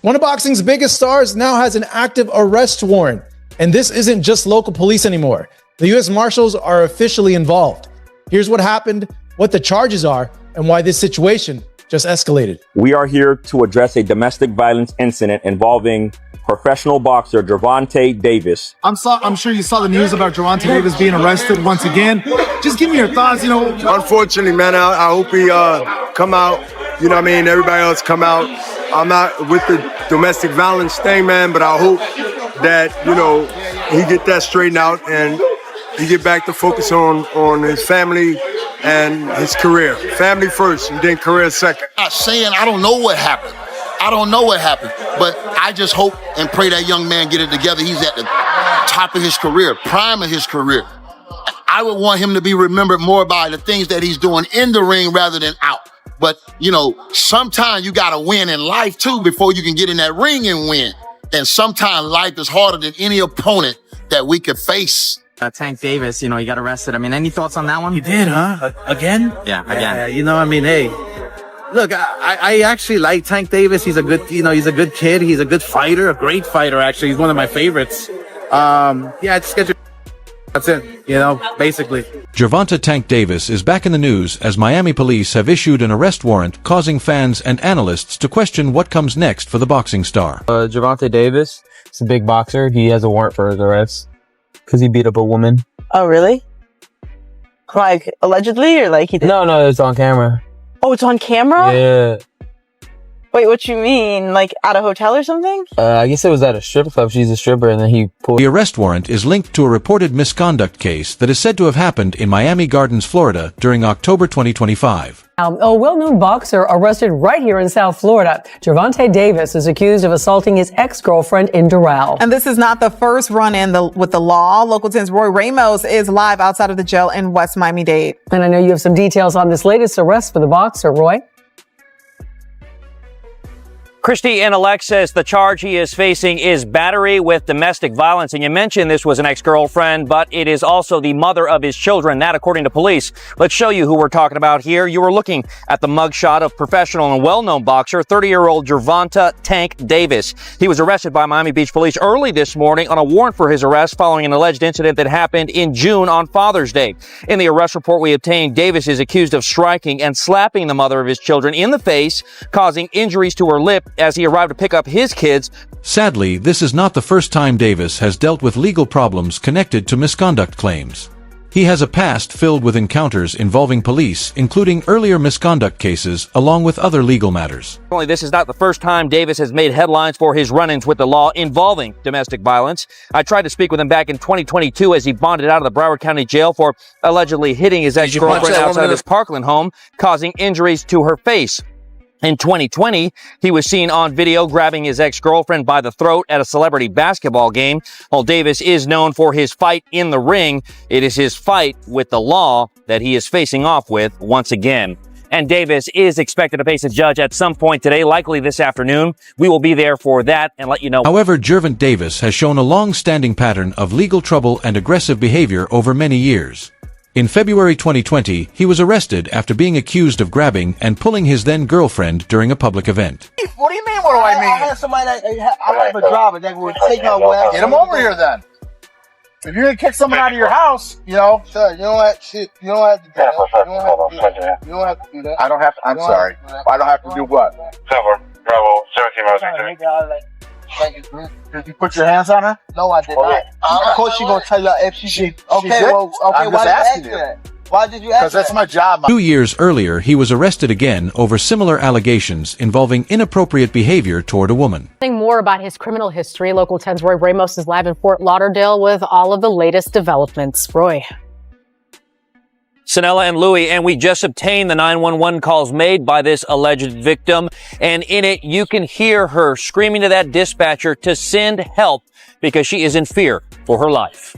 One of boxing's biggest stars now has an active arrest warrant. And this isn't just local police anymore. The U.S. Marshals are officially involved. Here's what happened, what the charges are, and why this situation just escalated. We are here to address a domestic violence incident involving professional boxer Gervonta Davis. I'm sure you saw the news about Gervonta Davis being arrested once again. Just give me your thoughts, Unfortunately, man, I hope he come out. You know what I mean? Everybody else come out. I'm not with the domestic violence thing, man, but I hope that, he get that straightened out and he get back to focus on his family and his career. Family first and then career second. I'm not saying I don't know what happened. But I just hope and pray that young man get it together. He's at the top of his career, prime of his career. I would want him to be remembered more by the things that he's doing in the ring rather than out. But, sometimes you got to win in life, too, before you can get in that ring and win. And sometimes life is harder than any opponent that we could face. Tank Davis, he got arrested. Any thoughts on that one? He did, huh? Again? Yeah, again. Hey, look, I actually like Tank Davis. He's a good, he's a good kid. He's a good fighter, a great fighter, actually. He's one of my favorites. Just get your... That's it, basically. Gervonta Tank Davis is back in the news as Miami police have issued an arrest warrant causing fans and analysts to question what comes next for the boxing star. Gervonta Davis is a big boxer. He has a warrant for his arrest because he beat up a woman. Oh, really? Like, allegedly, or like he did? No, it's on camera. Oh, it's on camera? Yeah. Wait, what you mean? Like, at a hotel or something? I guess it was at a strip club. She's a stripper, and then he pulled... The arrest warrant is linked to a reported misconduct case that is said to have happened in Miami Gardens, Florida, during October 2025. A well-known boxer arrested right here in South Florida. Gervonta Davis is accused of assaulting his ex-girlfriend in Doral. And this is not the first run-in with the law. Local 10's Roy Ramos is live outside of the jail in West Miami-Dade. And I know you have some details on this latest arrest for the boxer, Roy. Christy in Alexis, the charge he is facing is battery with domestic violence. And you mentioned this was an ex-girlfriend, but it is also the mother of his children. That, according to police. Let's show you who we're talking about here. You were looking at the mugshot of professional and well-known boxer, 30-year-old Gervonta Tank Davis. He was arrested by Miami Beach police early this morning on a warrant for his arrest following an alleged incident that happened in June on Father's Day. In the arrest report we obtained, Davis is accused of striking and slapping the mother of his children in the face, causing injuries to her lip as he arrived to pick up his kids. Sadly, this is not the first time Davis has dealt with legal problems connected to misconduct claims. He has a past filled with encounters involving police, including earlier misconduct cases, along with other legal matters. This is not the first time Davis has made headlines for his run-ins with the law involving domestic violence. I tried to speak with him back in 2022 as he bonded out of the Broward County Jail for allegedly hitting his ex-girlfriend outside of his Parkland home, causing injuries to her face. In 2020, he was seen on video grabbing his ex-girlfriend by the throat at a celebrity basketball game. While Davis is known for his fight in the ring, it is his fight with the law that he is facing off with once again. And Davis is expected to face a judge at some point today, likely this afternoon. We will be there for that and let you know. However, Gervonta Davis has shown a long-standing pattern of legal trouble and aggressive behavior over many years. In February 2020, he was arrested after being accused of grabbing and pulling his then-girlfriend during a public event. What do you mean, what do I mean? I have somebody I have a driver that would take my way. Get him over here then. If you're gonna kick someone out of your house, sir, you don't have to do that. You don't have to do that. I don't have to, I'm sorry. I don't have to do what? 7, Bravo, 17 miles. Did you put your hands on her? No, I did not. Of course she's gonna tell you if she okay, why did you ask that? Why did you ask that? Because that's my job. 2 years earlier, he was arrested again over similar allegations involving inappropriate behavior toward a woman. More about his criminal history. Local 10's Roy Ramos is live in Fort Lauderdale with all of the latest developments. Roy. Sanella and Louie, and we just obtained the 911 calls made by this alleged victim. And in it, you can hear her screaming to that dispatcher to send help because she is in fear for her life.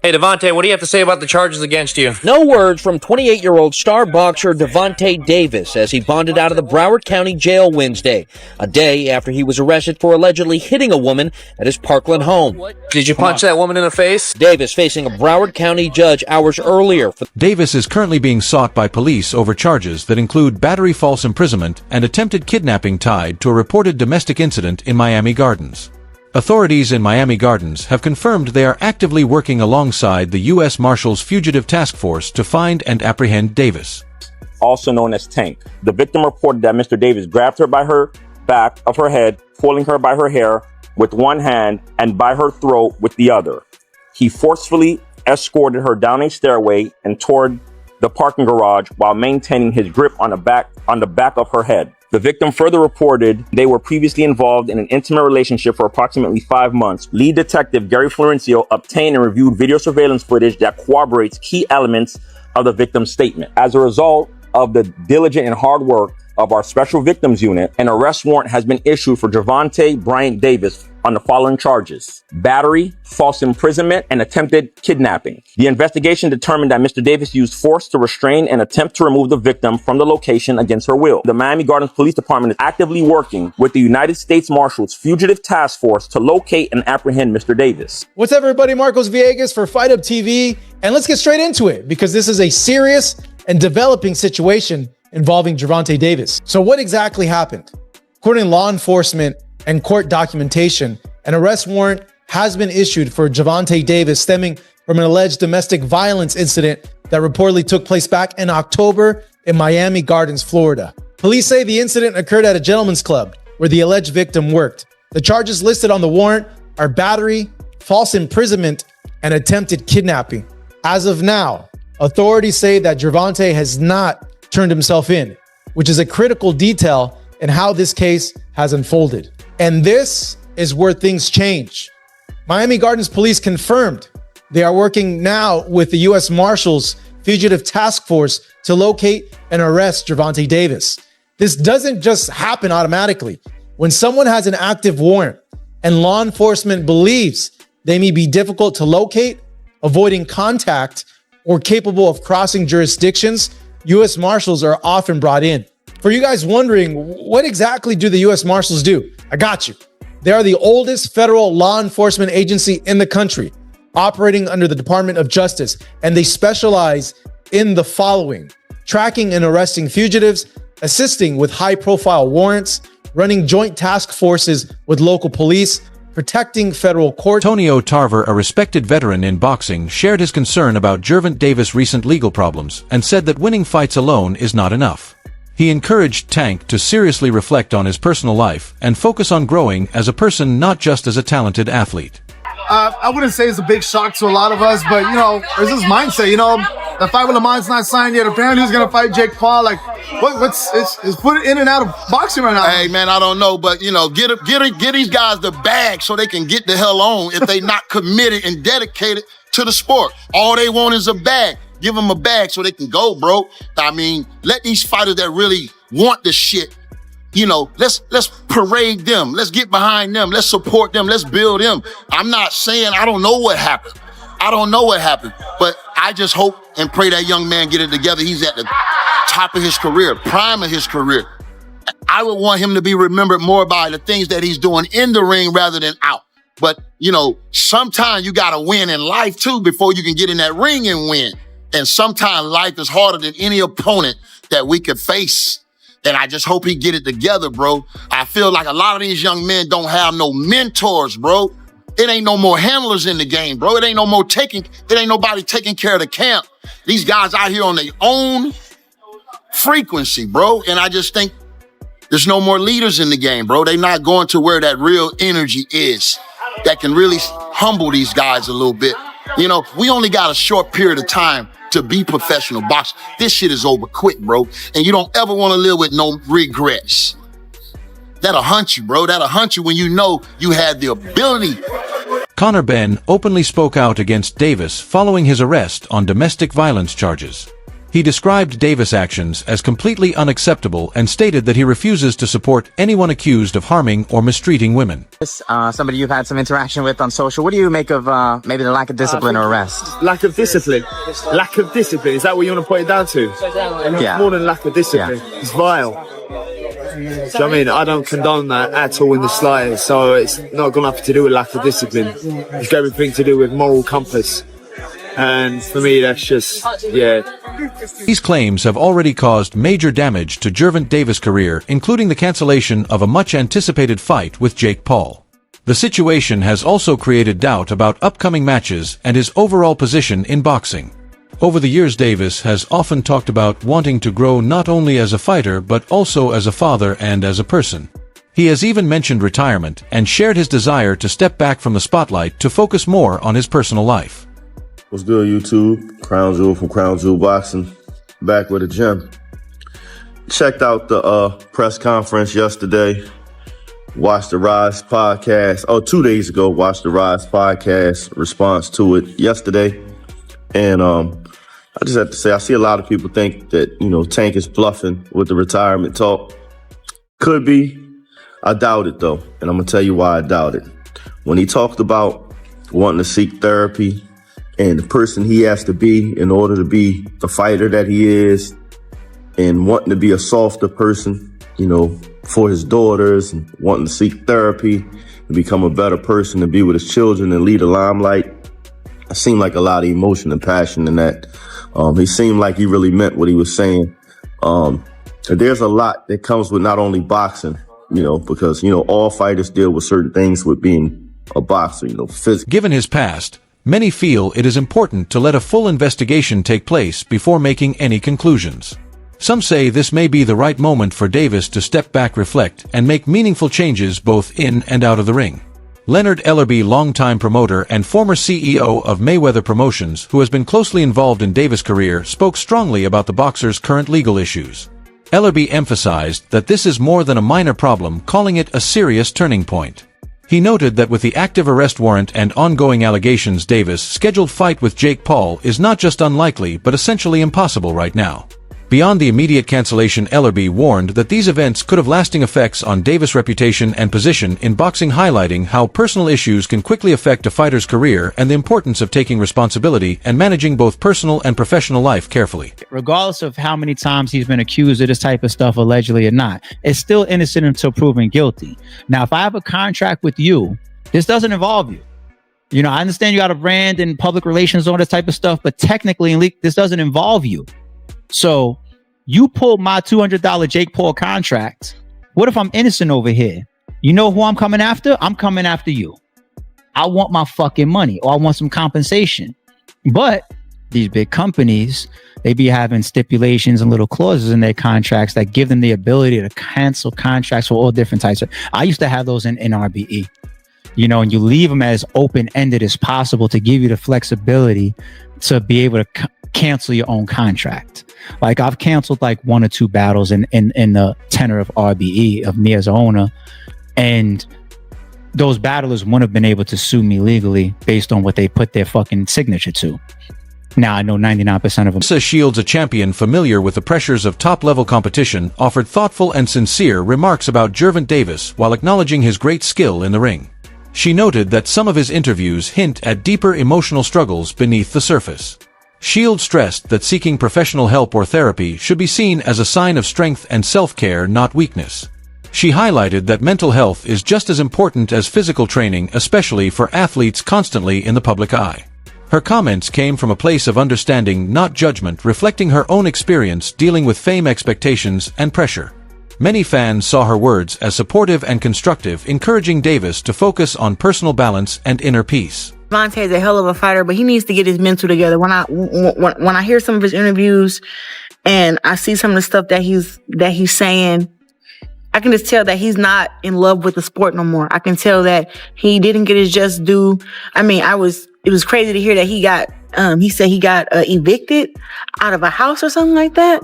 Hey, Devontae, what do you have to say about the charges against you? No words from 28-year-old star boxer Gervonta Davis as he bonded out of the Broward County Jail Wednesday, a day after he was arrested for allegedly hitting a woman at his Parkland home. Did you punch that woman in the face? Davis facing a Broward County judge hours earlier. Davis is currently being sought by police over charges that include battery, false imprisonment, and attempted kidnapping tied to a reported domestic incident in Miami Gardens. Authorities in Miami Gardens have confirmed they are actively working alongside the U.S. Marshals Fugitive Task Force to find and apprehend Davis. Also known as Tank. The victim reported that Mr. Davis grabbed her by her back of her head, pulling her by her hair with one hand and by her throat with the other. He forcefully escorted her down a stairway and toward the parking garage while maintaining his grip on the back of her head. The victim further reported they were previously involved in an intimate relationship for approximately 5 months. Lead detective Gary Florencio obtained and reviewed video surveillance footage that corroborates key elements of the victim's statement. As a result of the diligent and hard work of our Special Victims Unit, an arrest warrant has been issued for Gervonta Bryant Davis on the following charges: battery, false imprisonment, and attempted kidnapping. The investigation determined that Mr. Davis used force to restrain and attempt to remove the victim from the location against her will. The Miami Gardens Police Department is actively working with the United States Marshals Fugitive Task Force to locate and apprehend Mr. Davis. What's up, everybody? Marcos Villegas for Fight Up TV. And let's get straight into it because this is a serious and developing situation involving Gervonta Davis. So what exactly happened? According to law enforcement and court documentation, an arrest warrant has been issued for Gervonta Davis stemming from an alleged domestic violence incident that reportedly took place back in October in Miami Gardens, Florida. Police say the incident occurred at a gentleman's club where the alleged victim worked. The charges listed on the warrant are battery, false imprisonment, and attempted kidnapping. As of now, authorities say that Gervonta has not turned himself in, which is a critical detail in how this case has unfolded. And this is where things change. Miami Gardens police confirmed they are working now with the U.S. Marshals Fugitive Task Force to locate and arrest Gervonta Davis. This doesn't just happen automatically. When someone has an active warrant and law enforcement believes they may be difficult to locate, avoiding contact, or capable of crossing jurisdictions, U.S. Marshals are often brought in. For you guys wondering, what exactly do the U.S. Marshals do? I got you. They are the oldest federal law enforcement agency in the country, operating under the Department of Justice, and they specialize in the following: tracking and arresting fugitives, assisting with high-profile warrants, running joint task forces with local police, protecting federal court. Tonio Tarver, a respected veteran in boxing, shared his concern about Gervonta Davis' recent legal problems and said that winning fights alone is not enough. He encouraged Tank to seriously reflect on his personal life and focus on growing as a person, not just as a talented athlete. I wouldn't say it's a big shock to a lot of us, but, there's this mindset, the fight with Lamont's not signed yet. Apparently he's going to fight Jake Paul. Like, it's put in and out of boxing right now. Hey, man, I don't know, but, get these guys the bag so they can get the hell on if they not committed and dedicated to the sport. All they want is a bag. Give them a bag so they can go, bro. I mean, let these fighters that really want the shit, let's parade them. Let's get behind them. Let's support them. Let's build them. I'm not saying I don't know what happened. But I just hope and pray that young man get it together. He's at the top of his career, prime of his career. I would want him to be remembered more by the things that he's doing in the ring rather than out. But, sometimes you got to win in life too before you can get in that ring and win. And sometimes life is harder than any opponent that we could face. And I just hope he get it together, bro. I feel like a lot of these young men don't have no mentors, bro. It ain't no more handlers in the game, bro. It ain't nobody taking care of the camp. These guys out here on their own frequency, bro. And I just think there's no more leaders in the game, bro. They not going to where that real energy is that can really humble these guys a little bit. We only got a short period of time to be professional boxers. This shit is over quick, bro. And you don't ever want to live with no regrets. That'll hunt you, bro. That'll hunt you when you know you had the ability. Conor Benn openly spoke out against Davis following his arrest on domestic violence charges. He described Davis' actions as completely unacceptable and stated that he refuses to support anyone accused of harming or mistreating women. Somebody you've had some interaction with on social. What do you make of maybe the lack of discipline or arrest? Lack of discipline. Lack of discipline. Is that what you want to put it down to? Yeah. More than lack of discipline. Yeah. It's vile. Do you know what I mean? I don't condone that at all in the slightest. So it's not got nothing to do with lack of discipline. It's got everything to do with moral compass. And for me, that's just, yeah. These claims have already caused major damage to Gervonta Davis' career, including the cancellation of a much-anticipated fight with Jake Paul. The situation has also created doubt about upcoming matches and his overall position in boxing. Over the years, Davis has often talked about wanting to grow not only as a fighter but also as a father and as a person. He has even mentioned retirement and shared his desire to step back from the spotlight to focus more on his personal life. What's good, YouTube? Crown Jewel from Crown Jewel Boxing, back with a gem. Checked out the press conference yesterday. Watched the Rise podcast. 2 days ago, watched the Rise podcast response to it yesterday. And I just have to say, I see a lot of people think that, Tank is bluffing with the retirement talk. Could be. I doubt it, though. And I'm going to tell you why I doubt it. When he talked about wanting to seek therapy, and the person he has to be in order to be the fighter that he is, and wanting to be a softer person, for his daughters, and wanting to seek therapy and become a better person to be with his children and lead the limelight. It seemed like a lot of emotion and passion in that. He seemed like he really meant what he was saying. There's a lot that comes with not only boxing, because, all fighters deal with certain things with being a boxer, physically. Given his past, many feel it is important to let a full investigation take place before making any conclusions. Some say this may be the right moment for Davis to step back, reflect, and make meaningful changes both in and out of the ring. Leonard Ellerbe, longtime promoter and former CEO of Mayweather Promotions, who has been closely involved in Davis' career, spoke strongly about the boxer's current legal issues. Ellerbe emphasized that this is more than a minor problem, calling it a serious turning point. He noted that with the active arrest warrant and ongoing allegations, Davis' scheduled fight with Jake Paul is not just unlikely but essentially impossible right now. Beyond the immediate cancellation, Ellerbe warned that these events could have lasting effects on Davis' reputation and position in boxing, highlighting how personal issues can quickly affect a fighter's career and the importance of taking responsibility and managing both personal and professional life carefully. Regardless of how many times he's been accused of this type of stuff, allegedly or not, it's still innocent until proven guilty. Now, if I have a contract with you, this doesn't involve you. I understand you got a brand and public relations, all this type of stuff, but technically, this doesn't involve you. So you pulled my $200 Jake Paul contract. What if I'm innocent over here? You know who I'm coming after? I'm coming after you. I want my fucking money, or I want some compensation. But these big companies, they be having stipulations and little clauses in their contracts that give them the ability to cancel contracts for all different types of. I used to have those in RBE. And you leave them as open-ended as possible to give you the flexibility to be able to cancel your own contract. Like, I've canceled like 1 or 2 battles in the tenor of RBE of me as an owner, and those battlers wouldn't have been able to sue me legally based on what they put their fucking signature to. Now I know 99% of them. Lisa Shields, a champion familiar with the pressures of top-level competition, offered thoughtful and sincere remarks about Gervonta Davis while acknowledging his great skill in the ring. She noted that some of his interviews hint at deeper emotional struggles beneath the surface. Shields stressed that seeking professional help or therapy should be seen as a sign of strength and self-care, not weakness. She highlighted that mental health is just as important as physical training, especially for athletes constantly in the public eye. Her comments came from a place of understanding, not judgment, reflecting her own experience dealing with fame, expectations, and pressure. Many fans saw her words as supportive and constructive, encouraging Davis to focus on personal balance and inner peace. Gervonta is a hell of a fighter, but he needs to get his mental together. When I hear some of his interviews and I see some of the stuff that he's saying, I can just tell that he's not in love with the sport no more. I can tell that he didn't get his just due. I mean, it was crazy to hear that he said he got evicted out of a house or something like that.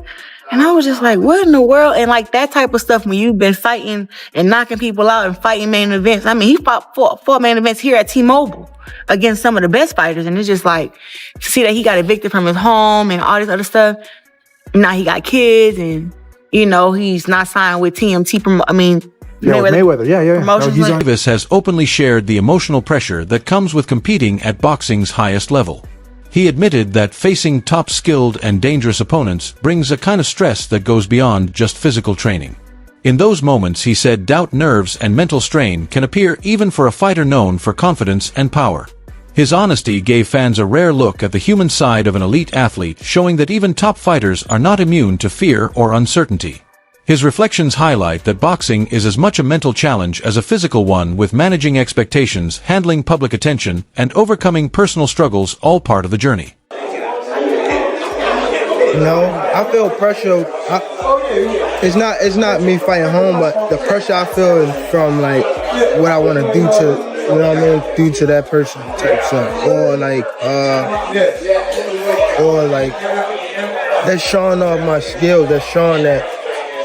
And I was just like, what in the world? And like that type of stuff, when you've been fighting and knocking people out and fighting main events. I mean, he fought main events here at T-Mobile against some of the best fighters. And it's just like, to see that he got evicted from his home and all this other stuff, now he got kids, and he's not signed with TMT. Mayweather. Yeah. Promotions No, Davis has openly shared the emotional pressure that comes with competing at boxing's highest level. He admitted that facing top skilled and dangerous opponents brings a kind of stress that goes beyond just physical training. In those moments, he said, doubt, nerves, and mental strain can appear even for a fighter known for confidence and power. His honesty gave fans a rare look at the human side of an elite athlete, showing that even top fighters are not immune to fear or uncertainty. His reflections highlight that boxing is as much a mental challenge as a physical one, with managing expectations, handling public attention, and overcoming personal struggles all part of the journey. I feel pressure. It's not me fighting home, but the pressure I feel is from like what I want to do to, do to that person type stuff, or that's showing off my skills. That's showing that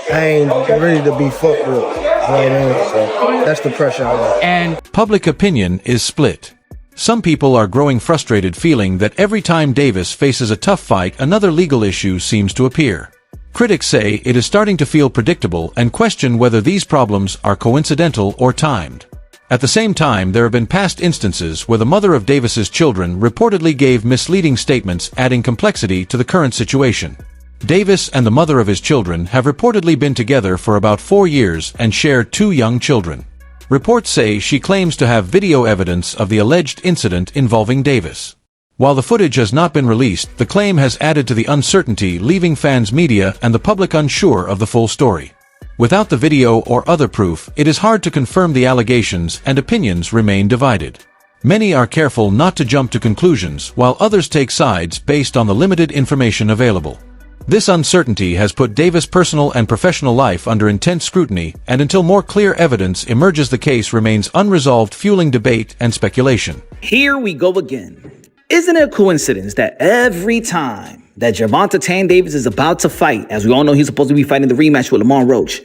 I ain't ready to be fucked with. So that's the pressure I want. And public opinion is split. Some people are growing frustrated, feeling that every time Davis faces a tough fight, another legal issue seems to appear. Critics say it is starting to feel predictable and question whether these problems are coincidental or timed. At the same time, there have been past instances where the mother of Davis's children reportedly gave misleading statements, adding complexity to the current situation. Davis and the mother of his children have reportedly been together for about 4 years and share 2 young children. Reports say she claims to have video evidence of the alleged incident involving Davis. While the footage has not been released, the claim has added to the uncertainty, leaving fans, media, and the public unsure of the full story. Without the video or other proof, it is hard to confirm the allegations, and opinions remain divided. Many are careful not to jump to conclusions, while others take sides based on the limited information available. This uncertainty has put Davis' personal and professional life under intense scrutiny, and until more clear evidence emerges, the case remains unresolved, fueling debate and speculation. Here we go again. Isn't it a coincidence that every time that Gervonta Davis is about to fight, as we all know he's supposed to be fighting the rematch with Lamont Roach,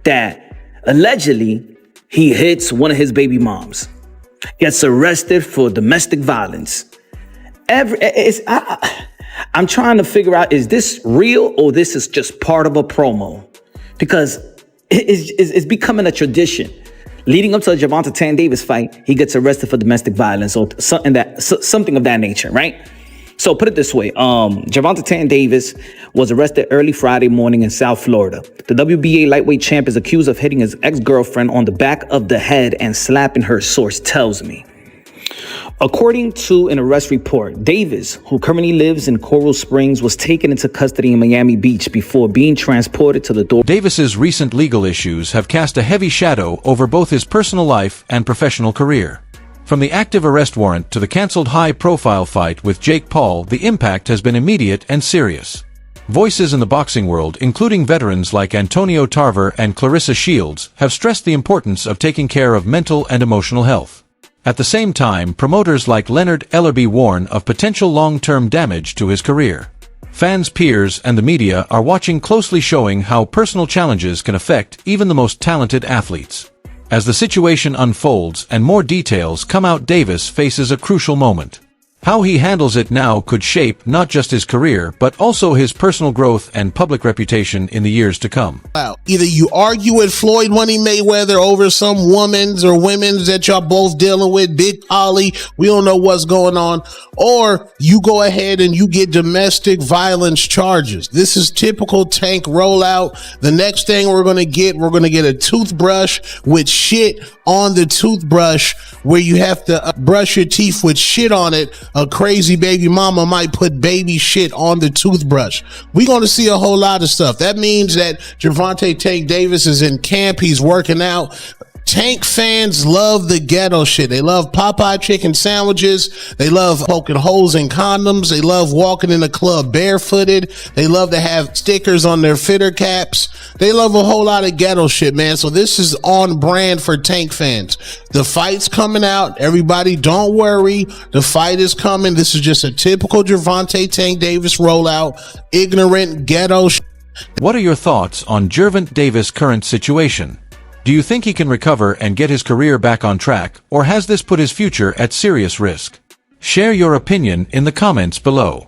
that allegedly he hits one of his baby moms, gets arrested for domestic violence? I'm trying to figure out, is this real or this is just part of a promo? Because it's becoming a tradition. Leading up to a Gervonta Davis fight, he gets arrested for domestic violence or something of that nature, right? So put it this way, Gervonta Davis was arrested early Friday morning in South Florida. The WBA lightweight champ is accused of hitting his ex-girlfriend on the back of the head and slapping her, source tells me. According to an arrest report, Davis, who currently lives in Coral Springs, was taken into custody in Miami Beach before being transported to the door. Davis's recent legal issues have cast a heavy shadow over both his personal life and professional career. From the active arrest warrant to the canceled high-profile fight with Jake Paul, the impact has been immediate and serious. Voices in the boxing world, including veterans like Antonio Tarver and Clarissa Shields, have stressed the importance of taking care of mental and emotional health. At the same time, promoters like Leonard Ellerby warn of potential long-term damage to his career. Fans, peers, and the media are watching closely, showing how personal challenges can affect even the most talented athletes. As the situation unfolds and more details come out, Davis faces a crucial moment. How he handles it now could shape not just his career, but also his personal growth and public reputation in the years to come. Either you argue with Floyd Money Mayweather over some women's or women's that y'all both dealing with, Big Ollie, we don't know what's going on, or you go ahead and you get domestic violence charges. This is typical Tank rollout. The next thing we're going to get a toothbrush with shit on the toothbrush where you have to brush your teeth with shit on it. A crazy baby mama might put baby shit on the toothbrush. We're going to see a whole lot of stuff. That means that Gervonta Tank Davis is in camp. He's working out. Tank fans love the ghetto shit. They love Popeye chicken sandwiches. They love poking holes in condoms. They love walking in the club barefooted. They love to have stickers on their fitter caps. They love a whole lot of ghetto shit, man. So this is on brand for Tank fans. The fight's coming out. Everybody don't worry. The fight is coming. This is just a typical Gervonta Tank Davis rollout. Ignorant ghetto shit. What are your thoughts on Gervonta Davis' current situation? Do you think he can recover and get his career back on track, or has this put his future at serious risk? Share your opinion in the comments below.